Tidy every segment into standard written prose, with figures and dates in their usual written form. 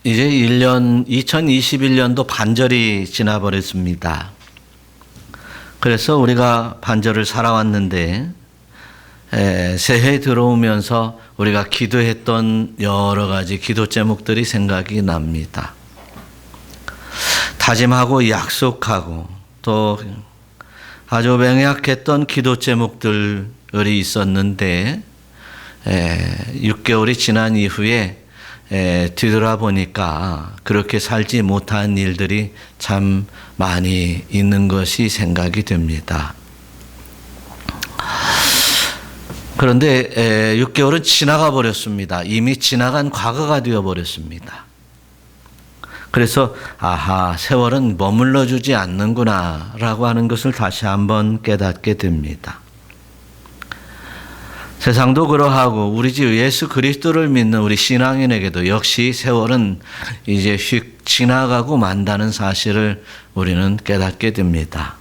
이제 2021년도 반절이 지나버렸습니다. 그래서 우리가 반절을 살아왔는데 새해 들어오면서 우리가 기도했던 여러 가지 기도 제목들이 생각이 납니다. 다짐하고 약속하고 또 아주 명약했던 기도 제목들이 있었는데 6개월이 지난 이후에 뒤돌아보니까 그렇게 살지 못한 일들이 참 많이 있는 것이 생각이 됩니다. 그런데 6개월은 지나가 버렸습니다. 이미 지나간 과거가 되어 버렸습니다. 그래서 세월은 머물러 주지 않는구나 라고 하는 것을 다시 한번 깨닫게 됩니다. 세상도 그러하고 우리 주 예수 그리스도를 믿는 우리 신앙인에게도 역시 세월은 이제 휙 지나가고 만다는 사실을 우리는 깨닫게 됩니다.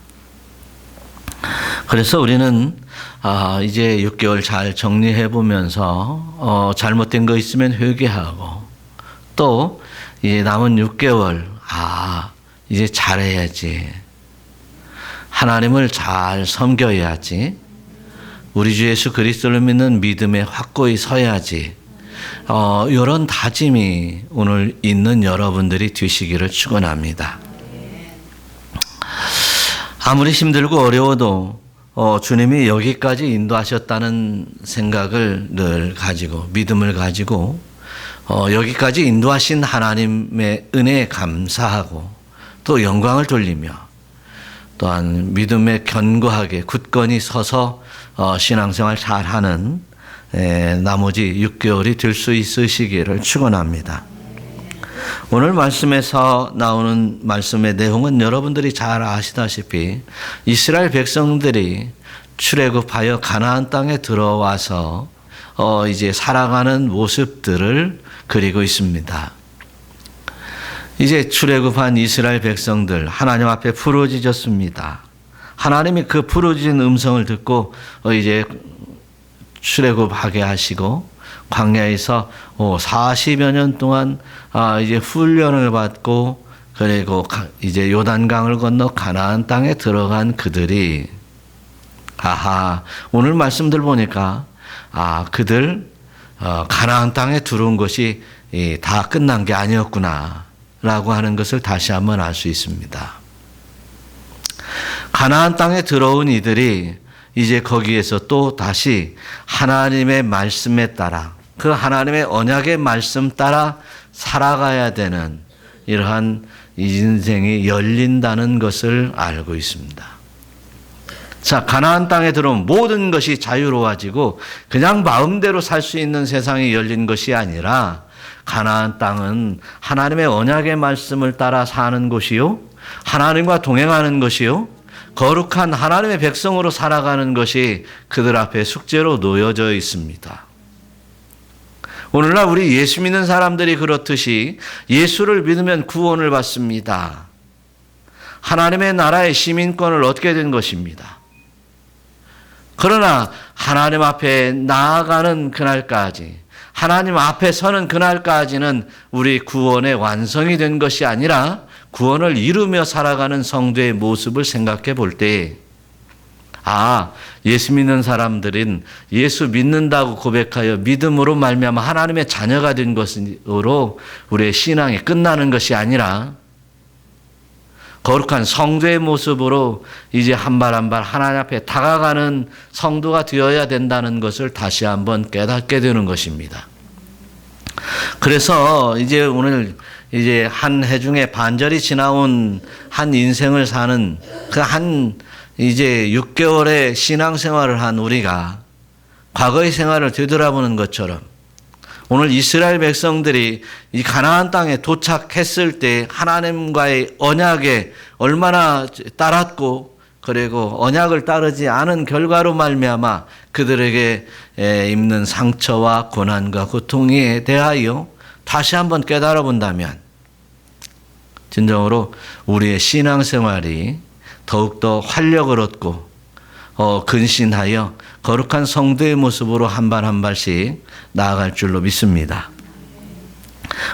그래서 우리는 이제 6개월 잘 정리해 보면서 잘못된 거 있으면 회개하고 또 이제 남은 6개월 이제 잘해야지, 하나님을 잘 섬겨야지, 우리 주 예수 그리스도를 믿는 믿음에 확고히 서야지, 이런 다짐이 오늘 있는 여러분들이 되시기를 축원합니다. 아무리 힘들고 어려워도 주님이 여기까지 인도하셨다는 생각을 늘 가지고 믿음을 가지고 여기까지 인도하신 하나님의 은혜에 감사하고 또 영광을 돌리며 또한 믿음에 견고하게 굳건히 서서 신앙생활 잘하는 나머지 6개월이 될 수 있으시기를 축원합니다. 오늘 말씀에서 나오는 말씀의 내용은 여러분들이 잘 아시다시피 이스라엘 백성들이 출애굽하여 가나안 땅에 들어와서 이제 살아가는 모습들을 그리고 있습니다. 이제 출애굽한 이스라엘 백성들 하나님 앞에 부르짖었습니다. 하나님이 그 부르짖은 음성을 듣고 이제 출애굽하게 하시고 광야에서 40여 년 동안 이제 훈련을 받고 그리고 이제 요단강을 건너 가나안 땅에 들어간 그들이 오늘 말씀들 보니까 그들 가나안 땅에 들어온 것이 다 끝난 게 아니었구나 라고 하는 것을 다시 한번 알 수 있습니다. 가나안 땅에 들어온 이들이 이제 거기에서 또 다시 하나님의 말씀에 따라 그 하나님의 언약의 말씀 따라 살아가야 되는 이러한 인생이 열린다는 것을 알고 있습니다. 자, 가나안 땅에 들어오면 모든 것이 자유로워지고 그냥 마음대로 살 수 있는 세상이 열린 것이 아니라 가나안 땅은 하나님의 언약의 말씀을 따라 사는 곳이요, 하나님과 동행하는 것이요, 거룩한 하나님의 백성으로 살아가는 것이 그들 앞에 숙제로 놓여져 있습니다. 오늘날 우리 예수 믿는 사람들이 그렇듯이 예수를 믿으면 구원을 받습니다. 하나님의 나라의 시민권을 얻게 된 것입니다. 그러나 하나님 앞에 나아가는 그날까지, 하나님 앞에 서는 그날까지는 우리 구원의 완성이 된 것이 아니라 구원을 이루며 살아가는 성도의 모습을 생각해 볼 때 예수 믿는 사람들은 예수 믿는다고 고백하여 믿음으로 말미암아 하나님의 자녀가 된 것으로 우리의 신앙이 끝나는 것이 아니라 거룩한 성도의 모습으로 이제 한 발 한 발 하나님 앞에 다가가는 성도가 되어야 된다는 것을 다시 한번 깨닫게 되는 것입니다. 그래서 이제 오늘 이제 한 해 중에 반절이 지나온 한 인생을 사는 그 한 이제 6개월의 신앙생활을 한 우리가 과거의 생활을 되돌아보는 것처럼 오늘 이스라엘 백성들이 이 가나안 땅에 도착했을 때 하나님과의 언약에 얼마나 따랐고 그리고 언약을 따르지 않은 결과로 말미암아 그들에게 입는 상처와 고난과 고통에 대하여 다시 한번 깨달아 본다면 진정으로 우리의 신앙생활이 더욱더 활력을 얻고 근신하여 거룩한 성도의 모습으로 한 발 한 발씩 나아갈 줄로 믿습니다.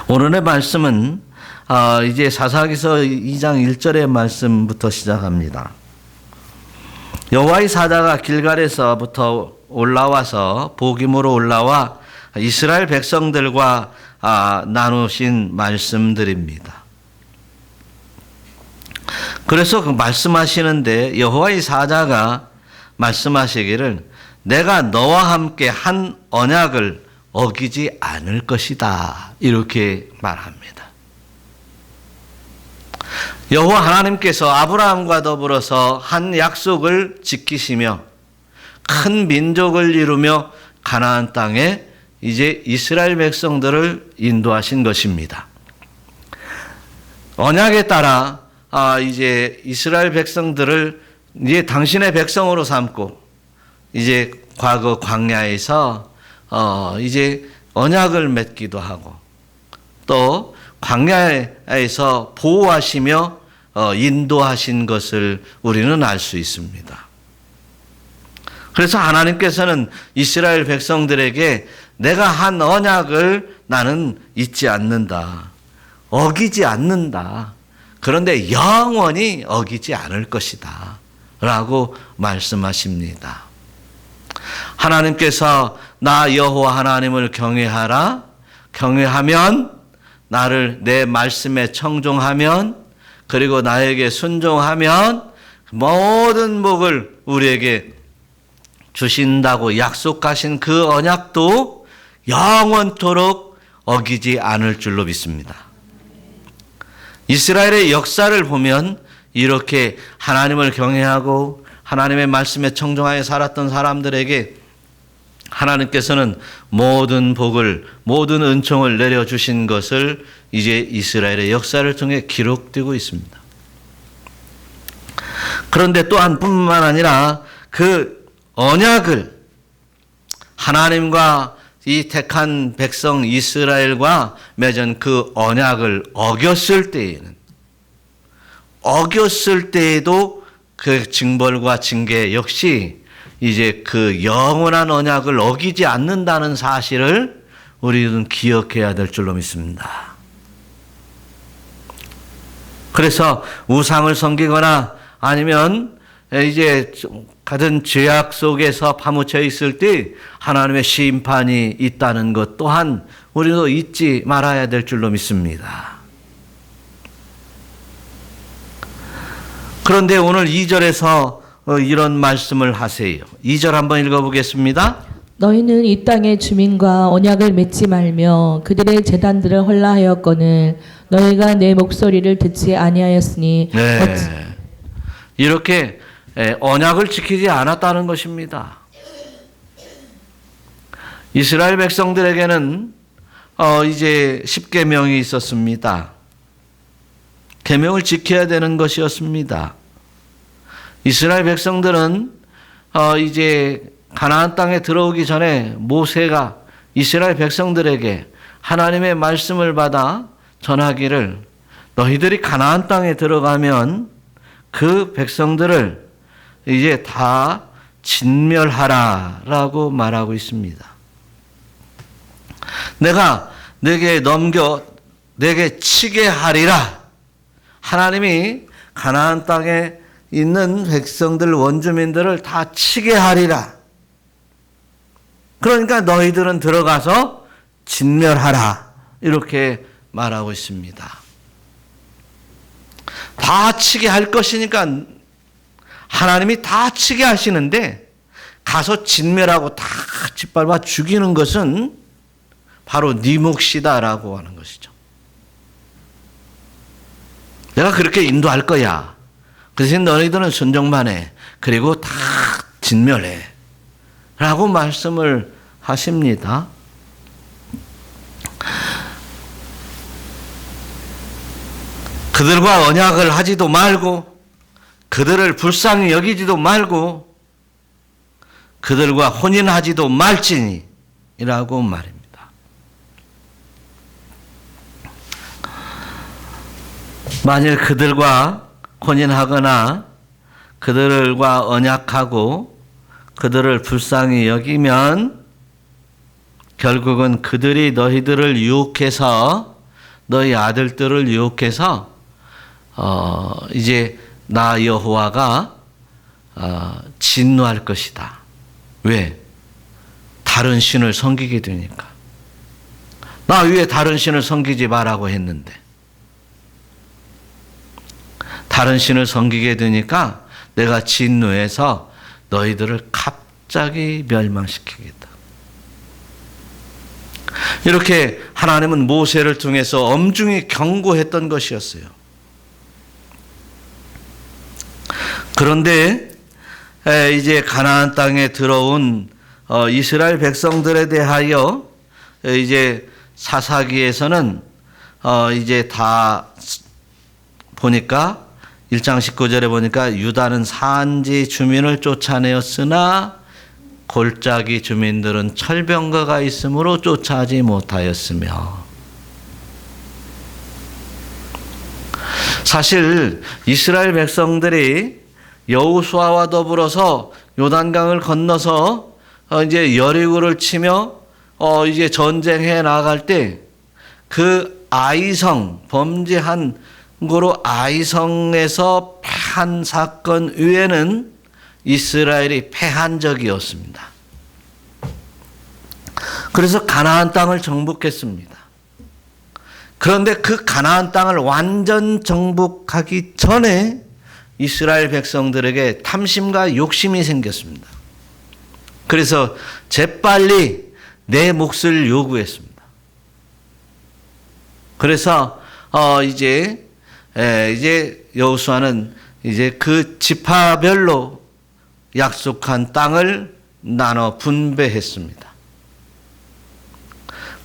오늘의 말씀은 이제 사사기서 2장 1절의 말씀부터 시작합니다. 여호와의 사자가 길갈에서부터 올라와서 보김으로 올라와 이스라엘 백성들과 나누신 말씀들입니다. 그래서 그 말씀하시는데 여호와의 사자가 말씀하시기를 내가 너와 함께 한 언약을 어기지 않을 것이다. 이렇게 말합니다. 여호와 하나님께서 아브라함과 더불어서 한 약속을 지키시며 큰 민족을 이루며 가나안 땅에 이제 이스라엘 백성들을 인도하신 것입니다. 언약에 따라 이제 이스라엘 백성들을 이제 당신의 백성으로 삼고 이제 과거 광야에서 이제 언약을 맺기도 하고 또 광야에서 보호하시며 인도하신 것을 우리는 알 수 있습니다. 그래서 하나님께서는 이스라엘 백성들에게 내가 한 언약을 나는 잊지 않는다. 어기지 않는다. 그런데 영원히 어기지 않을 것이다. 라고 말씀하십니다. 하나님께서 나 여호와 하나님을 경외하라. 경외하면 나를 내 말씀에 청종하면 그리고 나에게 순종하면 모든 복을 우리에게 주신다고 약속하신 그 언약도 영원토록 어기지 않을 줄로 믿습니다. 이스라엘의 역사를 보면 이렇게 하나님을 경외하고 하나님의 말씀에 청종하여 살았던 사람들에게 하나님께서는 모든 복을, 모든 은총을 내려주신 것을 이제 이스라엘의 역사를 통해 기록되고 있습니다. 그런데 또한 뿐만 아니라 그 언약을 하나님과 이 택한 백성 이스라엘과 맺은 그 언약을 어겼을 때에도 그 징벌과 징계 역시 이제 그 영원한 언약을 어기지 않는다는 사실을 우리는 기억해야 될 줄로 믿습니다. 그래서 우상을 섬기거나 아니면 이제 같은 죄악 속에서 파묻혀 있을 때 하나님의 심판이 있다는 것 또한 우리도 잊지 말아야 될 줄로 믿습니다. 그런데 오늘 2절에서 이런 말씀을 하세요. 2절 한번 읽어보겠습니다. 너희는 이 땅의 주민과 언약을 맺지 말며 그들의 제단들을 헐라하였거늘 너희가 내 목소리를 듣지 아니하였으니 네. 이렇게 언약을 지키지 않았다는 것입니다. 이스라엘 백성들에게는 이제 10계명이 있었습니다. 계명을 지켜야 되는 것이었습니다. 이스라엘 백성들은 이제 가나안 땅에 들어오기 전에 모세가 이스라엘 백성들에게 하나님의 말씀을 받아 전하기를 너희들이 가나안 땅에 들어가면 그 백성들을 이제 다 진멸하라라고 말하고 있습니다. 내가 내게 내게 치게 하리라. 하나님이 가나안 땅에 있는 백성들 원주민들을 다 치게 하리라. 그러니까 너희들은 들어가서 진멸하라. 이렇게 말하고 있습니다. 다 치게 할 것이니까 하나님이 다 치게 하시는데 가서 진멸하고 다 짓밟아 죽이는 것은 바로 네 몫이다라고 하는 것이죠. 내가 그렇게 인도할 거야. 그 대신 너희들은 순종만 해. 그리고 다 진멸해. 라고 말씀을 하십니다. 그들과 언약을 하지도 말고 그들을 불쌍히 여기지도 말고 그들과 혼인하지도 말지니 이라고 말입니다. 만일 그들과 혼인하거나 그들과 언약하고 그들을 불쌍히 여기면 결국은 그들이 너희들을 유혹해서 너희 아들들을 유혹해서 이제 나 여호와가 진노할 것이다. 왜? 다른 신을 섬기게 되니까. 나 위에 다른 신을 섬기지 말라고 했는데 다른 신을 섬기게 되니까 내가 진노해서 너희들을 갑자기 멸망시키겠다. 이렇게 하나님은 모세를 통해서 엄중히 경고했던 것이었어요. 그런데 이제 가나안 땅에 들어온 이스라엘 백성들에 대하여 이제 사사기에서는 이제 다 보니까 1장 19절에 보니까 유다는 산지 주민을 쫓아내었으나 골짜기 주민들은 철병거가 있으므로 쫓아하지 못하였으며, 사실 이스라엘 백성들이 여호수아와 더불어서 요단강을 건너서 이제 여리고를 치며 이제 전쟁해 나갈 때 그 아이성 범죄한 거로 아이성에서 패한 사건 외에는 이스라엘이 패한 적이 없습니다. 그래서 가나안 땅을 정복했습니다. 그런데 그 가나안 땅을 완전 정복하기 전에 이스라엘 백성들에게 탐심과 욕심이 생겼습니다. 그래서 재빨리 내 몫을 요구했습니다. 그래서 이제 여호수아는 이제 그 지파별로 약속한 땅을 나눠 분배했습니다.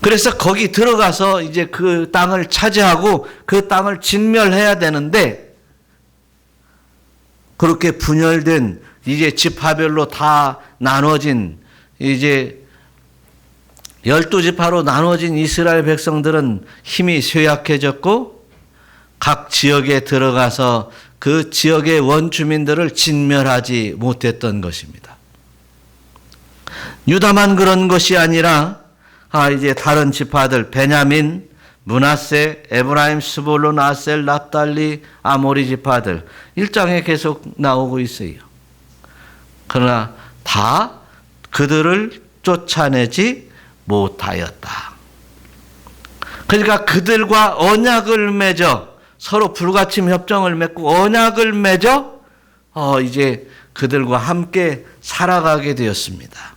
그래서 거기 들어가서 이제 그 땅을 차지하고 그 땅을 진멸해야 되는데, 그렇게 분열된 이제 지파별로 다 나눠진 이제 12지파로 나눠진 이스라엘 백성들은 힘이 쇠약해졌고 각 지역에 들어가서 그 지역의 원주민들을 진멸하지 못했던 것입니다. 유다만 그런 것이 아니라 이제 다른 지파들 베냐민, 므낫세, 에브라임, 스볼론, 아셀, 납달리, 아모리 지파들 1장에 계속 나오고 있어요. 그러나 다 그들을 쫓아내지 못하였다. 그러니까 그들과 언약을 맺어 서로 불가침 협정을 맺고 언약을 맺어 이제 그들과 함께 살아가게 되었습니다.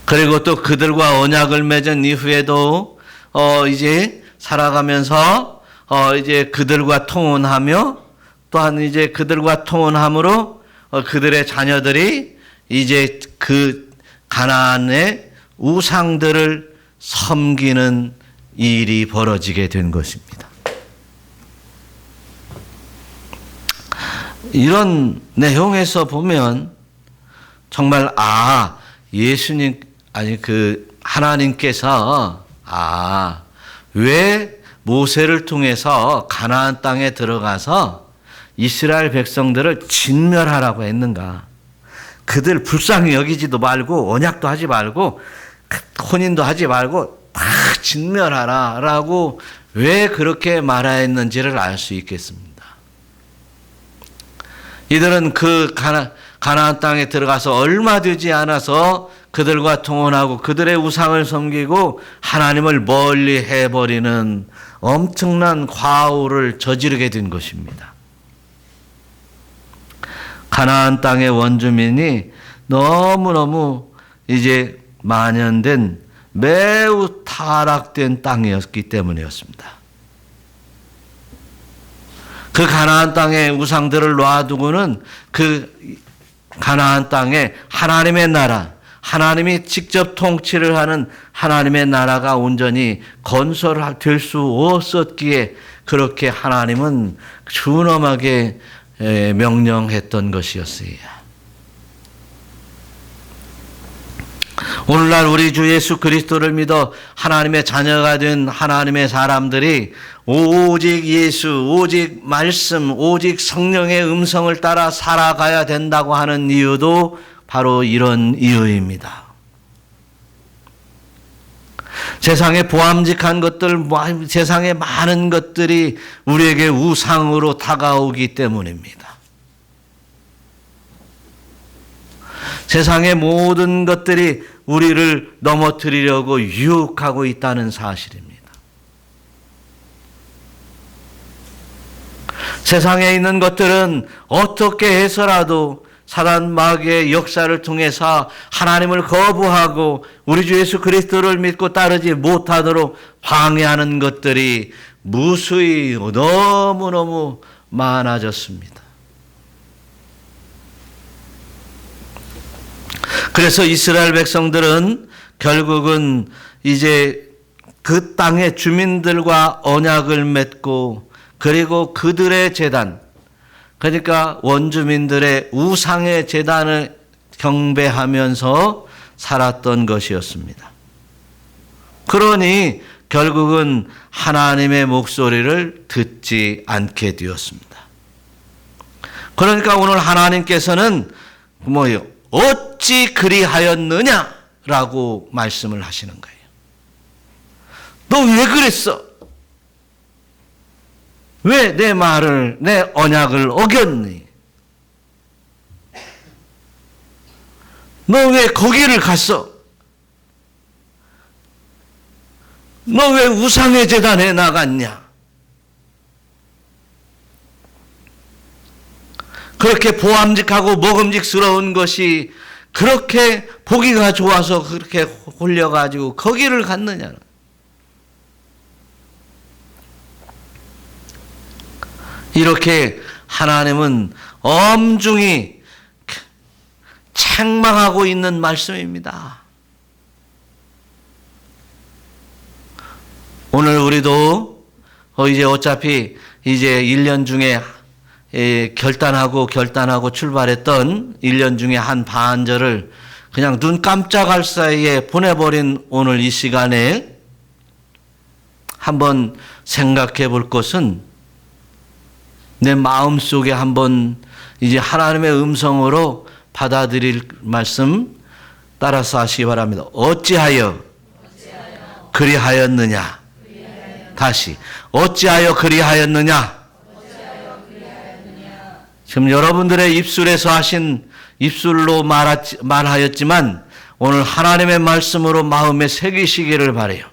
그리고 또 그들과 언약을 맺은 이후에도 이제 살아가면서 이제 그들과 통혼하며 또한 이제 그들과 통혼함으로 그들의 자녀들이 이제 그 가나안의 우상들을 섬기는 일이 벌어지게 된 것입니다. 이런 내용에서 보면 정말 예수님 하나님께서 왜 모세를 통해서 가나안 땅에 들어가서 이스라엘 백성들을 진멸하라고 했는가? 그들 불쌍히 여기지도 말고 언약도 하지 말고 혼인도 하지 말고 다 진멸하라라고 왜 그렇게 말하였는지를 알 수 있겠습니다. 이들은 그 가나안 땅에 들어가서 얼마 되지 않아서 그들과 통혼하고 그들의 우상을 섬기고 하나님을 멀리 해버리는 엄청난 과오를 저지르게 된 것입니다. 가나안 땅의 원주민이 너무너무 이제 만연된 매우 타락된 땅이었기 때문이었습니다. 그 가나안 땅의 우상들을 놔두고는 그 가나안 땅에 하나님의 나라, 하나님이 직접 통치를 하는 하나님의 나라가 온전히 건설될 수 없었기에 그렇게 하나님은 준엄하게 명령했던 것이었어요. 오늘날 우리 주 예수 그리스도를 믿어 하나님의 자녀가 된 하나님의 사람들이 오직 예수, 오직 말씀, 오직 성령의 음성을 따라 살아가야 된다고 하는 이유도 바로 이런 이유입니다. 세상에 보암직한 것들, 세상에 많은 것들이 우리에게 우상으로 다가오기 때문입니다. 세상의 모든 것들이 우리를 넘어뜨리려고 유혹하고 있다는 사실입니다. 세상에 있는 것들은 어떻게 해서라도 사단 마귀의 역사를 통해서 하나님을 거부하고 우리 주 예수 그리스도를 믿고 따르지 못하도록 방해하는 것들이 무수히 너무너무 많아졌습니다. 그래서 이스라엘 백성들은 결국은 이제 그 땅의 주민들과 언약을 맺고 그리고 그들의 제단, 그러니까 원주민들의 우상의 제단을 경배하면서 살았던 것이었습니다. 그러니 결국은 하나님의 목소리를 듣지 않게 되었습니다. 그러니까 오늘 하나님께서는 뭐예요? 어찌 그리하였느냐라고 말씀을 하시는 거예요. 너 왜 그랬어? 왜 내 말을, 내 언약을 어겼니? 너 왜 거기를 갔어? 너 왜 우상의 제단에 나갔냐? 그렇게 보암직하고 먹음직스러운 것이 그렇게 보기가 좋아서 그렇게 홀려가지고 거기를 갔느냐? 이렇게 하나님은 엄중히 책망하고 있는 말씀입니다. 오늘 우리도 이제 어차피 이제 1년 중에 결단하고 출발했던 1년 중에 한 반절을 그냥 눈 깜짝할 사이에 보내버린 오늘 이 시간에 한번 생각해 볼 것은 내 마음 속에 한번 이제 하나님의 음성으로 받아들일 말씀 따라서 하시기 바랍니다. 어찌하여 그리하였느냐? 다시 어찌하여 그리하였느냐? 지금 여러분들의 입술에서 하신 입술로 말하였지만 오늘 하나님의 말씀으로 마음에 새기시기를 바라요.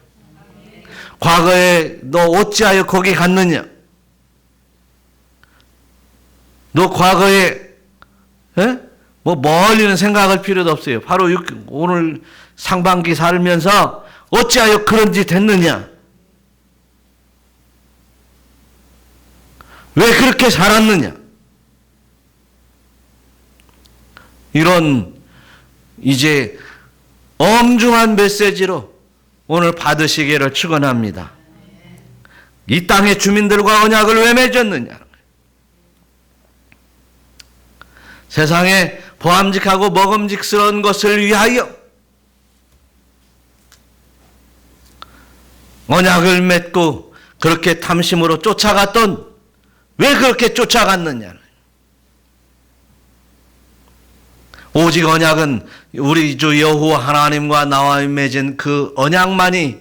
과거에 너 어찌하여 거기 갔느냐? 너 과거에 뭐 멀리는 생각할 필요도 없어요. 바로 오늘 상반기 살면서 어찌하여 그런 짓 했느냐? 왜 그렇게 살았느냐? 이런 이제 엄중한 메시지로 오늘 받으시기를 축원합니다. 이 땅의 주민들과 언약을 왜 맺었느냐? 세상에 보암직하고 먹음직스러운 것을 위하여 언약을 맺고 그렇게 탐심으로 쫓아갔던 왜 그렇게 쫓아갔느냐? 오직 언약은 우리 주 여호와 하나님과 나와 맺은 그 언약만이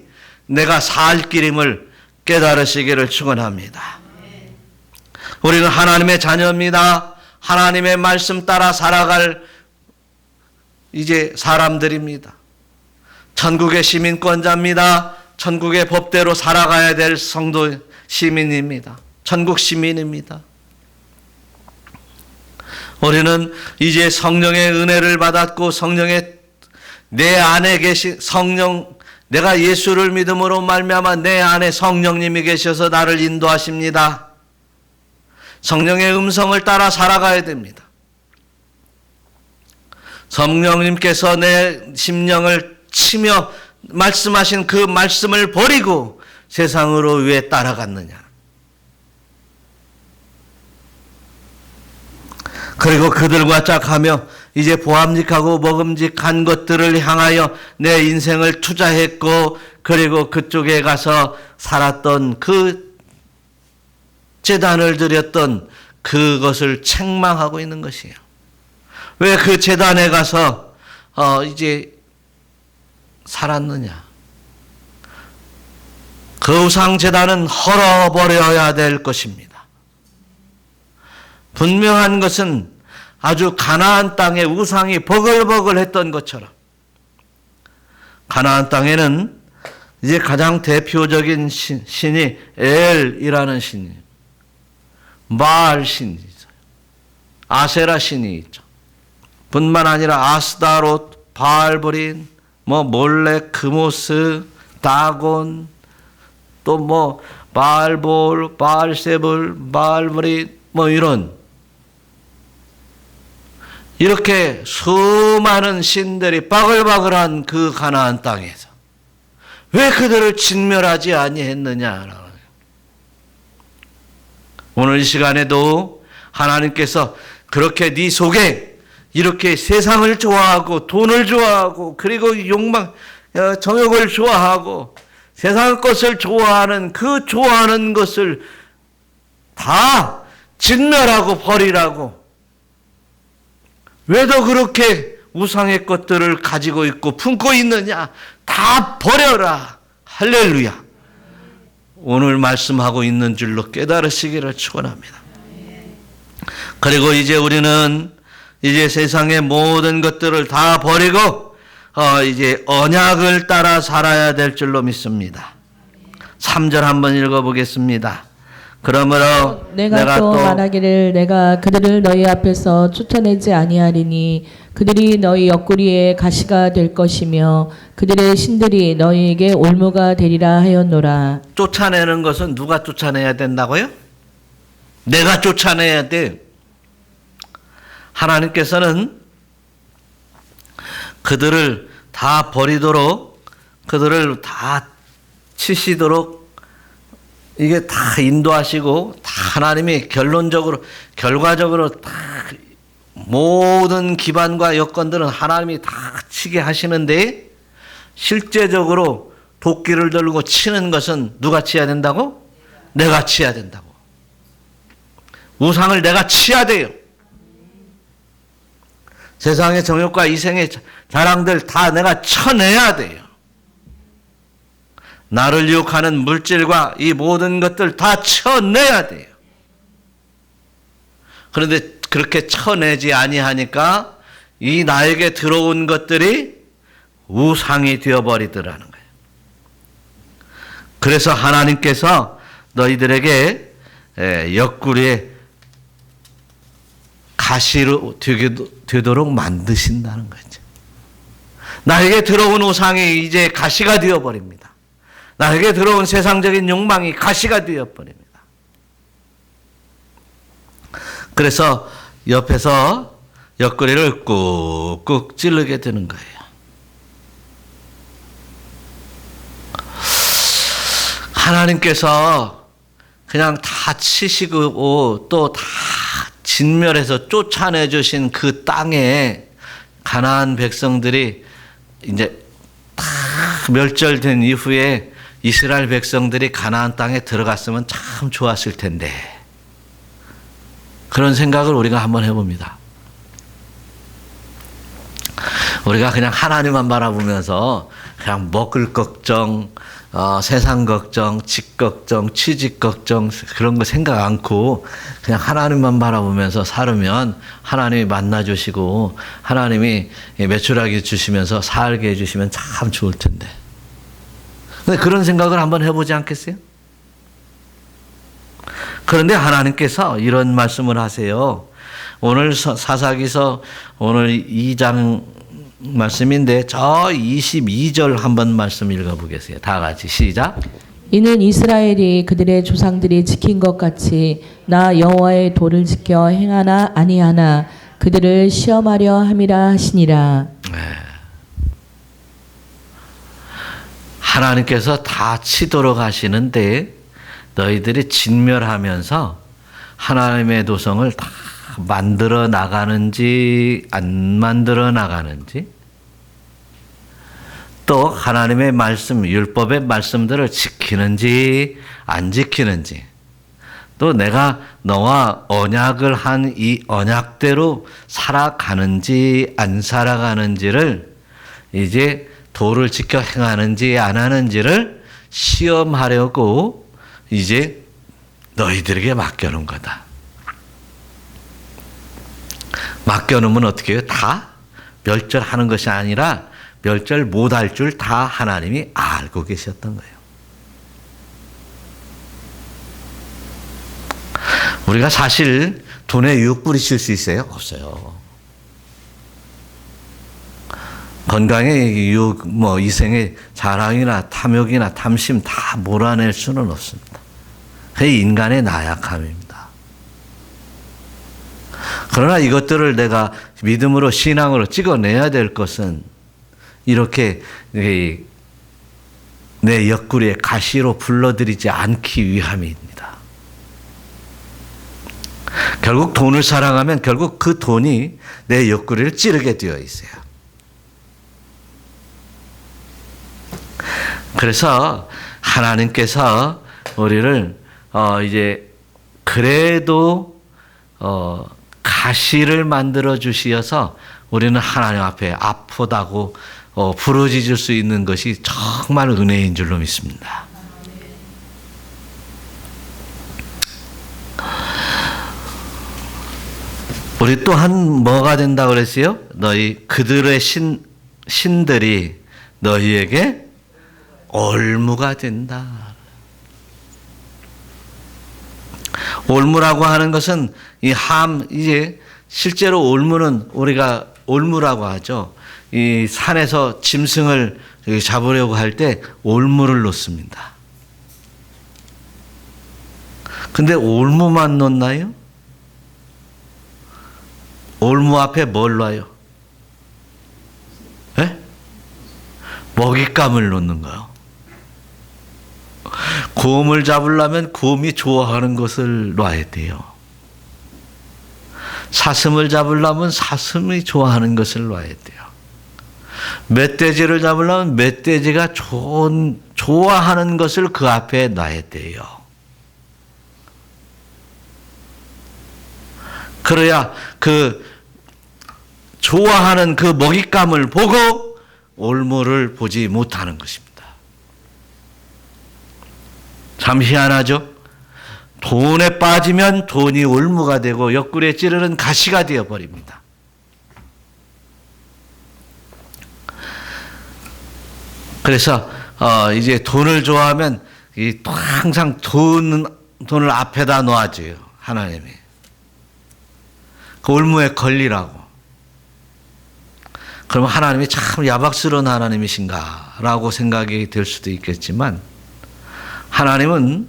내가 살 길임을 깨달으시기를 축원합니다. 우리는 하나님의 자녀입니다. 하나님의 말씀 따라 살아갈 이제 사람들입니다. 천국의 시민권자입니다. 천국의 법대로 살아가야 될 성도 시민입니다. 천국 시민입니다. 우리는 이제 성령의 은혜를 받았고 성령의 내 안에 계신 성령, 내가 예수를 믿음으로 말미암아 내 안에 성령님이 계셔서 나를 인도하십니다. 성령의 음성을 따라 살아가야 됩니다. 성령님께서 내 심령을 치며 말씀하신 그 말씀을 버리고 세상으로 왜 따라갔느냐? 그리고 그들과 짝하며 이제 보암직하고 먹음직한 것들을 향하여 내 인생을 투자했고 그리고 그쪽에 가서 살았던 그 제단을 드렸던 그것을 책망하고 있는 것이에요. 왜 그 제단에 가서 이제 살았느냐? 그 우상 제단은 헐어버려야 될 것입니다. 분명한 것은 아주 가나안 땅에 우상이 버글버글했던 것처럼 가나안 땅에는 이제 가장 대표적인 신이 엘이라는 신이, 바알 신이 있어요. 아세라 신이 있죠. 뿐만 아니라 아스다롯, 바알브린, 몰렉, 크모스, 다곤, 또 바알볼, 바알세불, 바알브린, 이렇게 수많은 신들이 바글바글한 그 가나안 땅에서 왜 그들을 진멸하지 아니했느냐. 오늘 이 시간에도 하나님께서 그렇게 네 속에 이렇게 세상을 좋아하고 돈을 좋아하고 그리고 욕망, 정욕을 좋아하고 세상 것을 좋아하는 그 좋아하는 것을 다 진멸하고 버리라고. 왜 더 그렇게 우상의 것들을 가지고 있고 품고 있느냐. 다 버려라. 할렐루야. 오늘 말씀하고 있는 줄로 깨달으시기를 축원합니다. 그리고 이제 우리는 이제 세상의 모든 것들을 다 버리고 이제 언약을 따라 살아야 될 줄로 믿습니다. 3절 한번 읽어보겠습니다. 그러므로 내가 또 말하기를 내가 그들을 너희 앞에서 쫓아내지 아니하리니 그들이 너희 옆구리에 가시가 될 것이며 그들의 신들이 너희에게 올무가 되리라 하였노라. 쫓아내는 것은 누가 쫓아내야 된다고요? 내가 쫓아내야 돼. 하나님께서는 그들을 다 버리도록, 그들을 다 치시도록 이게 다 인도하시고, 다 하나님이 결과적으로 다 모든 기반과 여건들은 하나님이 다 치게 하시는데, 실제적으로 도끼를 들고 치는 것은 누가 치야 된다고? 내가 치야 된다고. 우상을 내가 치야 돼요. 세상의 정욕과 이생의 자랑들 다 내가 쳐내야 돼요. 나를 유혹하는 물질과 이 모든 것들 다 쳐내야 돼요. 그런데 그렇게 쳐내지 아니하니까 이 나에게 들어온 것들이 우상이 되어버리더라는 거예요. 그래서 하나님께서 너희들에게 옆구리에 가시로 되도록 만드신다는 거죠. 나에게 들어온 우상이 이제 가시가 되어버립니다. 나에게 들어온 세상적인 욕망이 가시가 되어버립니다. 그래서 옆에서 옆구리를 꾹꾹 찌르게 되는 거예요. 하나님께서 그냥 다 치시고 또 다 진멸해서 쫓아내 주신 그 땅에 가나안 백성들이 이제 다 멸절된 이후에 이스라엘 백성들이 가나안 땅에 들어갔으면 참 좋았을 텐데, 그런 생각을 우리가 한번 해봅니다. 우리가 그냥 하나님만 바라보면서 그냥 먹을 걱정, 세상 걱정, 집 걱정, 취직 걱정 그런 거 생각 않고 그냥 하나님만 바라보면서 살으면 하나님이 만나주시고 하나님이 매출하게 주시면서 살게 해주시면 참 좋을 텐데. 근데 그런 생각을 한번 해보지 않겠어요? 그런데 하나님께서 이런 말씀을 하세요. 오늘 사사기서 오늘 2장 말씀인데 저 22절 한번 말씀 읽어보겠어요. 다 같이 시작. 이는 이스라엘이 그들의 조상들이 지킨 것 같이 나 여호와의 도를 지켜 행하나 아니하나 그들을 시험하려 함이라 하시니라. 하나님께서 다 치도록 하시는데 너희들이 진멸하면서 하나님의 도성을 다 만들어 나가는지 안 만들어 나가는지, 또 하나님의 말씀, 율법의 말씀들을 지키는지 안 지키는지, 또 내가 너와 언약을 한 이 언약대로 살아가는지 안 살아가는지를, 이제 도를 지켜 행하는지 안 하는지를 시험하려고 이제 너희들에게 맡겨놓은 거다. 맡겨놓으면 어떻게 해요? 다 멸절하는 것이 아니라 멸절 못할 줄 다 하나님이 알고 계셨던 거예요. 우리가 사실 돈에 유혹 부리칠 수 있어요? 없어요. 건강의 유혹, 이생의 자랑이나 탐욕이나 탐심 다 몰아낼 수는 없습니다. 그게 인간의 나약함입니다. 그러나 이것들을 내가 믿음으로 신앙으로 찍어내야 될 것은 이렇게 내 옆구리에 가시로 불러들이지 않기 위함입니다. 결국 돈을 사랑하면 결국 그 돈이 내 옆구리를 찌르게 되어 있어요. 그래서 하나님께서 우리를 이제 그래도 가시를 만들어 주시어서 우리는 하나님 앞에 아프다고 부르짖을 수 있는 것이 정말 은혜인 줄로 믿습니다. 우리 또한 뭐가 된다 그랬어요? 그들의 신들이 너희에게 올무가 된다. 올무라고 하는 것은 이제 실제로 올무는 우리가 올무라고 하죠. 이 산에서 짐승을 잡으려고 할 때 올무를 놓습니다. 근데 올무만 놓나요? 올무 앞에 뭘 놔요? 네? 먹잇감을 놓는 거예요. 곰을 잡으려면 곰이 좋아하는 것을 놔야 돼요. 사슴을 잡으려면 사슴이 좋아하는 것을 놔야 돼요. 멧돼지를 잡으려면 멧돼지가 좋아하는 것을 그 앞에 놔야 돼요. 그래야 좋아하는 그 먹잇감을 보고 올무를 보지 못하는 것입니다. 참 희한하죠? 돈에 빠지면 돈이 올무가 되고 옆구리에 찌르는 가시가 되어버립니다. 그래서 이제 돈을 좋아하면 또 항상 돈을 앞에다 놓아줘요. 하나님이. 그 올무에 걸리라고. 그러면 하나님이 참 야박스러운 하나님이신가라고 생각이 될 수도 있겠지만 하나님은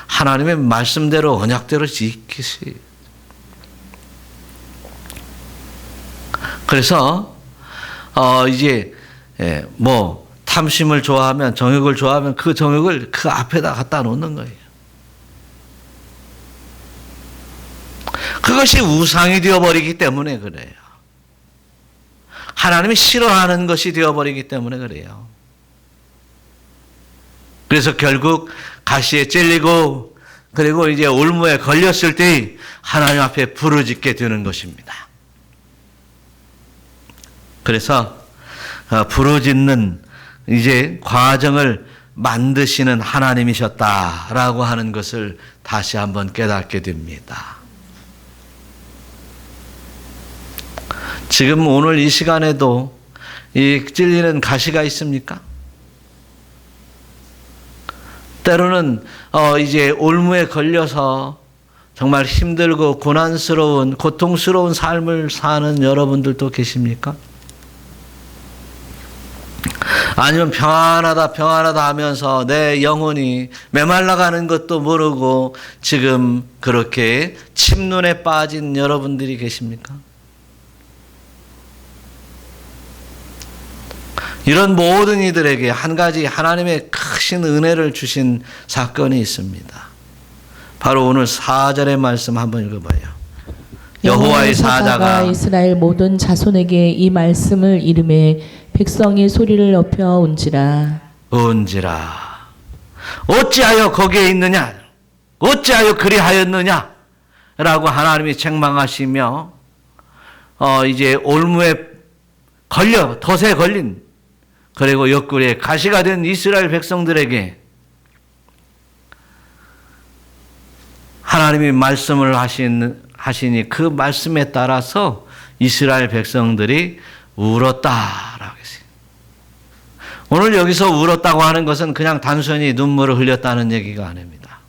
하나님의 말씀대로 언약대로 지키시. 그래서 이제 탐심을 좋아하면 정욕을 좋아하면 그 정욕을 그 앞에다 갖다 놓는 거예요. 그것이 우상이 되어버리기 때문에 그래요. 하나님이 싫어하는 것이 되어버리기 때문에 그래요. 그래서 결국 가시에 찔리고 그리고 이제 올무에 걸렸을 때 하나님 앞에 부르짖게 되는 것입니다. 그래서 부르짖는 이제 과정을 만드시는 하나님이셨다라고 하는 것을 다시 한번 깨닫게 됩니다. 지금 오늘 이 시간에도 이 찔리는 가시가 있습니까? 때로는 이제 올무에 걸려서 정말 힘들고 고난스러운 고통스러운 삶을 사는 여러분들도 계십니까? 아니면 평안하다 하면서 내 영혼이 메말라가는 것도 모르고 지금 그렇게 침눈에 빠진 여러분들이 계십니까? 이런 모든 이들에게 한 가지 하나님의 크신 은혜를 주신 사건이 있습니다. 바로 오늘 4절의 말씀 한번 읽어봐요. 여호와의 사자가 이스라엘 모든 자손에게 이 말씀을 이름에 백성이 소리를 높여 온지라. 어찌하여 거기에 있느냐? 어찌하여 그리하였느냐? 라고 하나님이 책망하시며 이제 올무에 덫에 걸린 그리고 옆구리에 가시가 된 이스라엘 백성들에게 하나님이 말씀을 하시니 그 말씀에 따라서 이스라엘 백성들이 울었다라고 했어요. 오늘 여기서 울었다고 하는 것은 그냥 단순히 눈물을 흘렸다는 얘기가 아닙니다.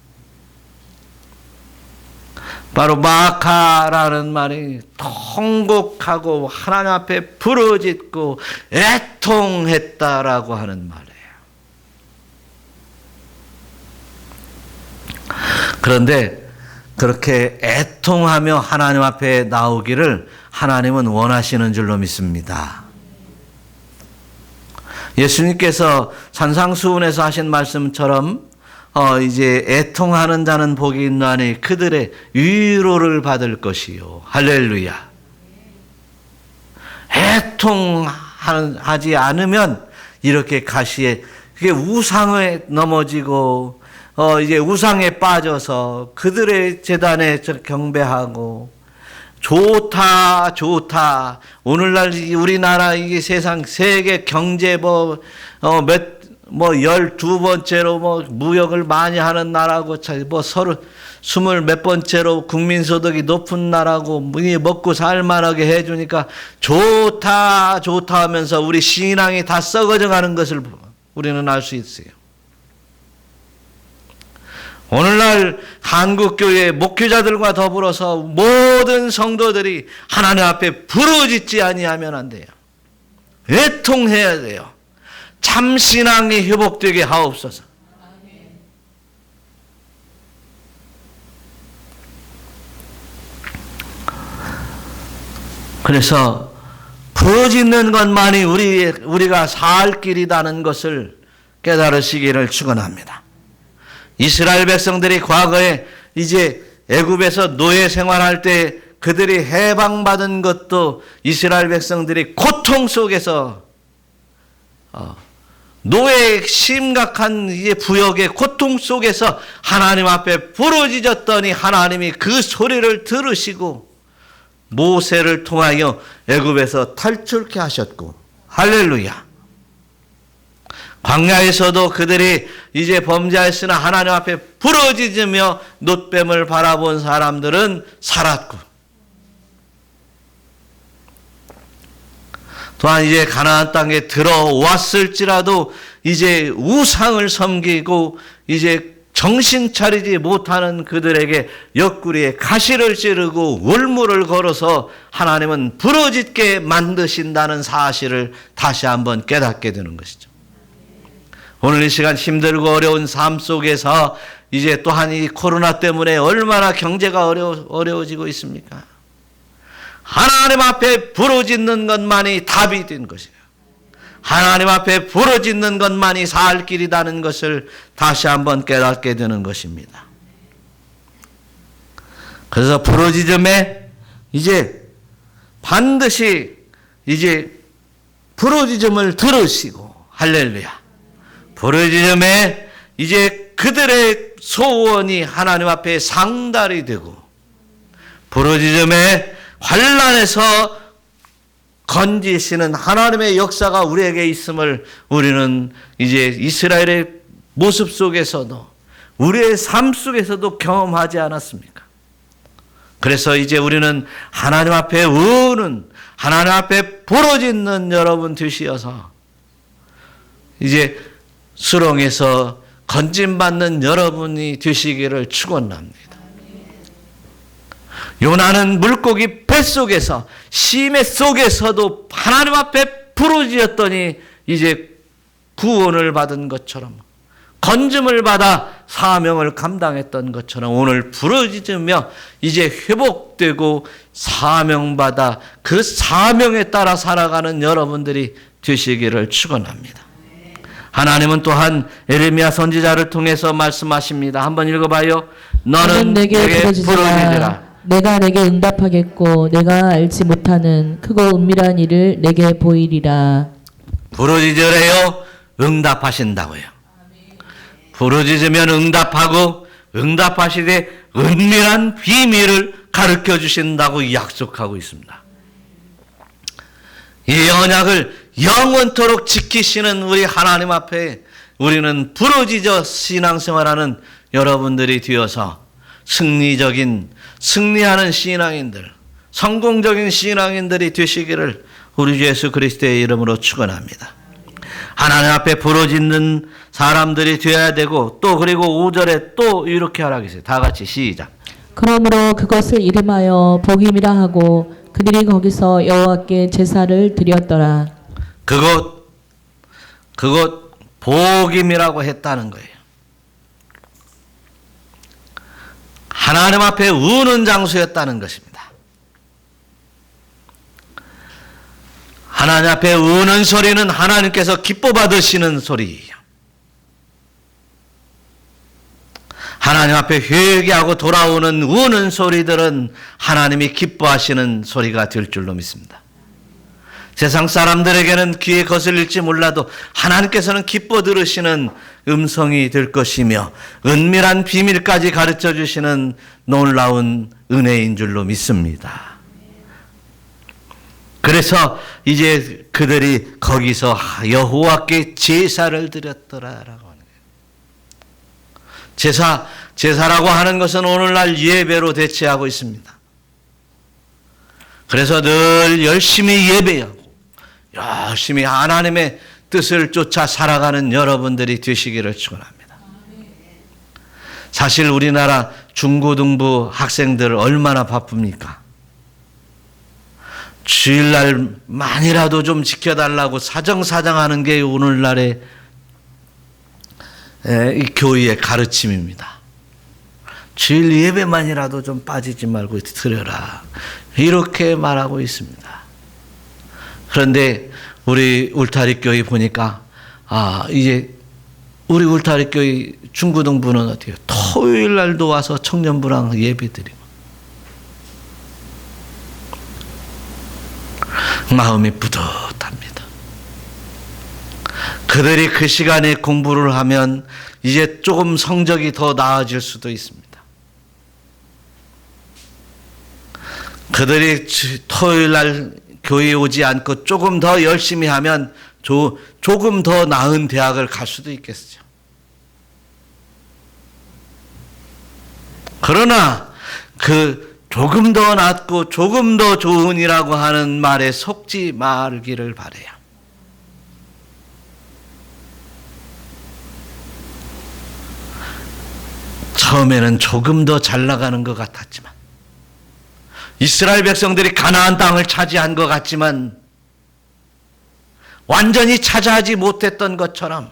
바로 마카라는 말이 통곡하고 하나님 앞에 부르짖고 애통했다라고 하는 말이에요. 그런데 그렇게 애통하며 하나님 앞에 나오기를 하나님은 원하시는 줄로 믿습니다. 예수님께서 산상수훈에서 하신 말씀처럼 이제 애통하는 자는 복이 있나니 그들의 위로를 받을 것이요. 할렐루야. 애통하지 않으면 이렇게 가시에 그게 우상에 넘어지고 이제 우상에 빠져서 그들의 제단에 경배하고 좋다 좋다. 오늘날 우리나라 이게 세상 세계 경제 뭐 12번째로 뭐 무역을 많이 하는 나라고 뭐 20 몇 번째로 국민소득이 높은 나라고 먹고 살만하게 해주니까 좋다 좋다 하면서 우리 신앙이 다 썩어져 가는 것을 우리는 알 수 있어요. 오늘날 한국교회 목회자들과 더불어서 모든 성도들이 하나님 앞에 부르짖지 아니하면 안 돼요. 애통해야 돼요. 참 신앙이 회복되게 하옵소서. 그래서 부르짖는 것만이 우리가 살 길이라는 것을 깨달으시기를 축원합니다. 이스라엘 백성들이 과거에 이제 애굽에서 노예 생활할 때 그들이 해방받은 것도 이스라엘 백성들이 고통 속에서 노예의 심각한 이제 부역의 고통 속에서 하나님 앞에 부르짖었더니 하나님이 그 소리를 들으시고 모세를 통하여 애굽에서 탈출케 하셨고 할렐루야. 광야에서도 그들이 이제 범죄하였으나 하나님 앞에 부르짖으며 놋뱀을 바라본 사람들은 살았고 또한 이제 가나안 땅에 들어왔을지라도 이제 우상을 섬기고 이제 정신 차리지 못하는 그들에게 옆구리에 가시를 찌르고 울무를 걸어서 하나님은 부르짖게 만드신다는 사실을 다시 한번 깨닫게 되는 것이죠. 오늘 이 시간 힘들고 어려운 삶 속에서 이제 또한 이 코로나 때문에 얼마나 경제가 어려워지고 있습니까? 하나님 앞에 부르짖는 것만이 답이 된 것이에요. 하나님 앞에 부르짖는 것만이 살 길이라는 것을 다시 한번 깨닫게 되는 것입니다. 그래서 부르짖음에 이제 반드시 이제 부르짖음을 들으시고 할렐루야. 부르짖음에 이제 그들의 소원이 하나님 앞에 상달이 되고 부르짖음에 환난에서 건지시는 하나님의 역사가 우리에게 있음을 우리는 이제 이스라엘의 모습 속에서도 우리의 삶 속에서도 경험하지 않았습니까? 그래서 이제 우리는 하나님 앞에 우는 하나님 앞에 부르짖는 여러분 되시어서 이제 수렁에서 건짐받는 여러분이 되시기를 축원합니다. 요나는 물고기 뱃속에서 심해 속에서도 하나님 앞에 부르짖었더니 이제 구원을 받은 것처럼 건짐을 받아 사명을 감당했던 것처럼 오늘 부르짖으며 이제 회복되고 사명받아 그 사명에 따라 살아가는 여러분들이 되시기를 축원합니다. 하나님은 또한 에레미야 선지자를 통해서 말씀하십니다. 한번 읽어봐요. 너는 내게 부르짖으라. 내가 내게 응답하겠고 내가 알지 못하는 크고 은밀한 일을 내게 보이리라. 부르짖으래요. 응답하신다고요. 부르짖으면 응답하고 응답하시되 은밀한 비밀을 가르쳐 주신다고 약속하고 있습니다. 이 언약을 영원토록 지키시는 우리 하나님 앞에 우리는 부르짖어 신앙생활하는 여러분들이 되어서 승리하는 신앙인들, 성공적인 신앙인들이 되시기를 우리 주 예수 그리스도의 이름으로 축원합니다. 하나님 앞에 부르짖는 사람들이 되어야 되고, 또 그리고 5절에 또 이렇게 하라 계세요. 다 같이 시작. 그러므로 그것을 이름하여 복임이라 하고 그들이 거기서 여호와께 제사를 드렸더라. 그것 복임이라고 했다는 거예요. 하나님 앞에 우는 장소였다는 것입니다. 하나님 앞에 우는 소리는 하나님께서 기뻐 받으시는 소리예요. 하나님 앞에 회개하고 돌아오는 우는 소리들은 하나님이 기뻐하시는 소리가 될 줄로 믿습니다. 세상 사람들에게는 귀에 거슬릴지 몰라도 하나님께서는 기뻐 들으시는 음성이 될 것이며 은밀한 비밀까지 가르쳐 주시는 놀라운 은혜인 줄로 믿습니다. 그래서 이제 그들이 거기서 여호와께 제사를 드렸더라라고 하는 거예요. 제사라고 하는 것은 오늘날 예배로 대체하고 있습니다. 그래서 늘 열심히 예배하고 열심히 하나님의 뜻을 쫓아 살아가는 여러분들이 되시기를 축원합니다. 사실 우리나라 중고등부 학생들 얼마나 바쁩니까? 주일날만이라도 좀 지켜달라고 사정사정하는 게 오늘날의 이 교회의 가르침입니다. 주일 예배만이라도 좀 빠지지 말고 드려라. 이렇게 말하고 있습니다. 그런데 우리 울타리 교회 보니까 이제 우리 울타리 교회 중고등부는 어때요? 토요일 날도 와서 청년부랑 예배드리고 마음이 뿌듯합니다. 그들이 그 시간에 공부를 하면 이제 조금 성적이 더 나아질 수도 있습니다. 그들이 토요일 날 교회에 오지 않고 조금 더 열심히 하면 조금 더 나은 대학을 갈 수도 있겠죠. 그러나 그 조금 더 낫고 조금 더 좋은이라고 하는 말에 속지 말기를 바라요. 처음에는 조금 더 잘 나가는 것 같았지만, 이스라엘 백성들이 가나안 땅을 차지한 것 같지만 완전히 차지하지 못했던 것처럼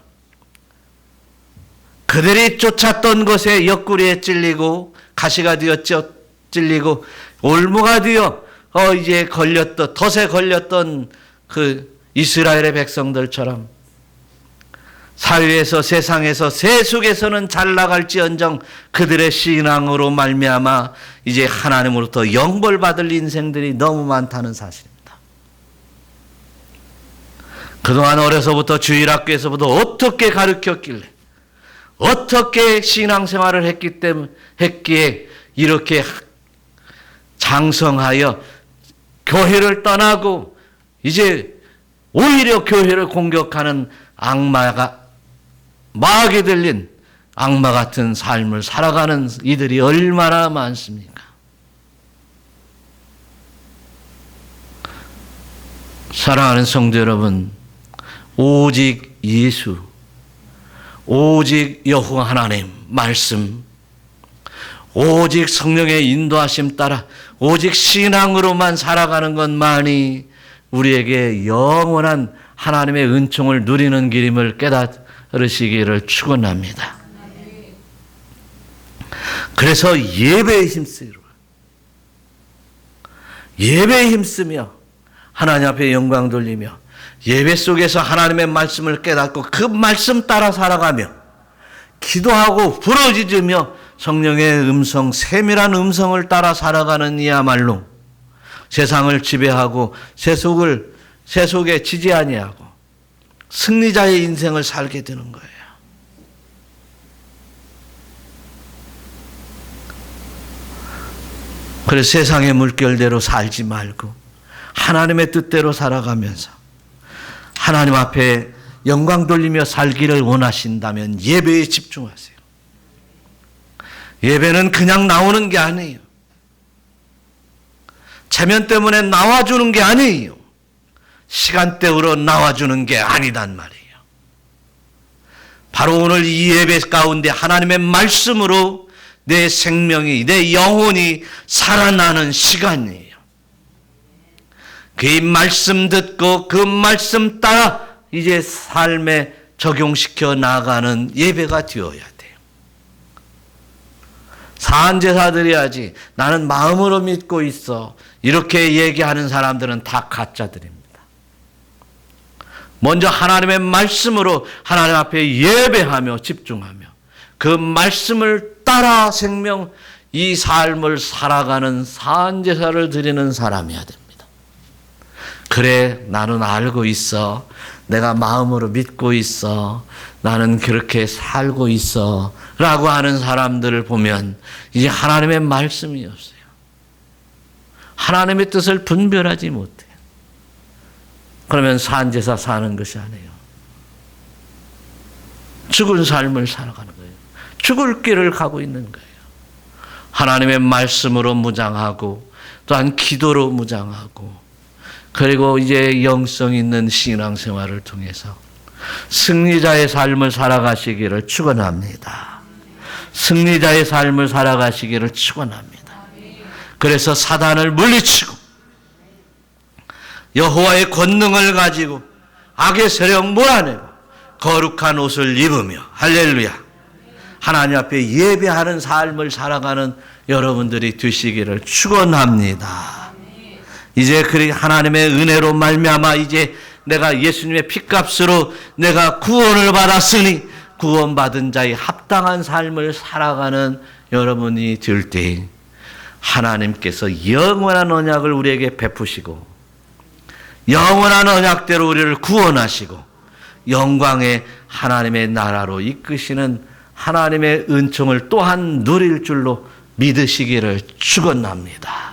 그들이 쫓았던 것에 옆구리에 찔리고 가시가 되어 찔리고 올무가 되어 이제 걸렸던 덫에 걸렸던 그 이스라엘의 백성들처럼 사회에서 세상에서 세속에서는 잘 나갈지언정 그들의 신앙으로 말미암아 이제 하나님으로부터 영벌받을 인생들이 너무 많다는 사실입니다. 그동안 어려서부터 주일학교에서부터 어떻게 가르쳤길래 어떻게 신앙생활을 했기에 이렇게 장성하여 교회를 떠나고 이제 오히려 교회를 공격하는 마귀 들린 악마 같은 삶을 살아가는 이들이 얼마나 많습니까? 사랑하는 성도 여러분, 오직 예수, 오직 여호와 하나님 말씀, 오직 성령의 인도하심 따라 오직 신앙으로만 살아가는 것만이 우리에게 영원한 하나님의 은총을 누리는 길임을 깨달으시기를 축원합니다. 그래서 예배에 힘쓰며 하나님 앞에 영광 돌리며 예배 속에서 하나님의 말씀을 깨닫고 그 말씀 따라 살아가며 기도하고 부르짖으며 성령의 음성, 세밀한 음성을 따라 살아가는 이야말로 세상을 지배하고 세속에 지지 아니하고 승리자의 인생을 살게 되는 거예요. 그래서 세상의 물결대로 살지 말고 하나님의 뜻대로 살아가면서 하나님 앞에 영광 돌리며 살기를 원하신다면 예배에 집중하세요. 예배는 그냥 나오는 게 아니에요. 체면 때문에 나와주는 게 아니에요. 시간대로 나와주는 게 아니단 말이에요. 바로 오늘 이 예배 가운데 하나님의 말씀으로 내 생명이, 내 영혼이 살아나는 시간이에요. 그 말씀 듣고 그 말씀 따라 이제 삶에 적용시켜 나가는 예배가 되어야 돼요. 사한제사 드려야지, 나는 마음으로 믿고 있어, 이렇게 얘기하는 사람들은 다 가짜들입니다. 먼저 하나님의 말씀으로 하나님 앞에 예배하며 집중하며 그 말씀을 따라 생명, 이 삶을 살아가는 사한제사를 드리는 사람이어야 됩니다. 그래, 나는 알고 있어, 내가 마음으로 믿고 있어, 나는 그렇게 살고 있어 라고 하는 사람들을 보면 이제 하나님의 말씀이 없어요. 하나님의 뜻을 분별하지 못해요. 그러면 산제사 사는 것이 아니에요. 죽은 삶을 살아가는 거예요. 죽을 길을 가고 있는 거예요. 하나님의 말씀으로 무장하고 또한 기도로 무장하고 그리고 이제 영성 있는 신앙생활을 통해서 승리자의 삶을 살아가시기를 축원합니다. 승리자의 삶을 살아가시기를 축원합니다. 그래서 사단을 물리치고 여호와의 권능을 가지고 악의 세력 몰아내고 거룩한 옷을 입으며 할렐루야, 하나님 앞에 예배하는 삶을 살아가는 여러분들이 되시기를 축원합니다. 이제 그 하나님의 은혜로 말미암아 이제 내가 예수님의 피값으로 내가 구원을 받았으니 구원받은 자의 합당한 삶을 살아가는 여러분이 될 때 하나님께서 영원한 언약을 우리에게 베푸시고 영원한 언약대로 우리를 구원하시고 영광의 하나님의 나라로 이끄시는 하나님의 은총을 또한 누릴 줄로 믿으시기를 축원합니다.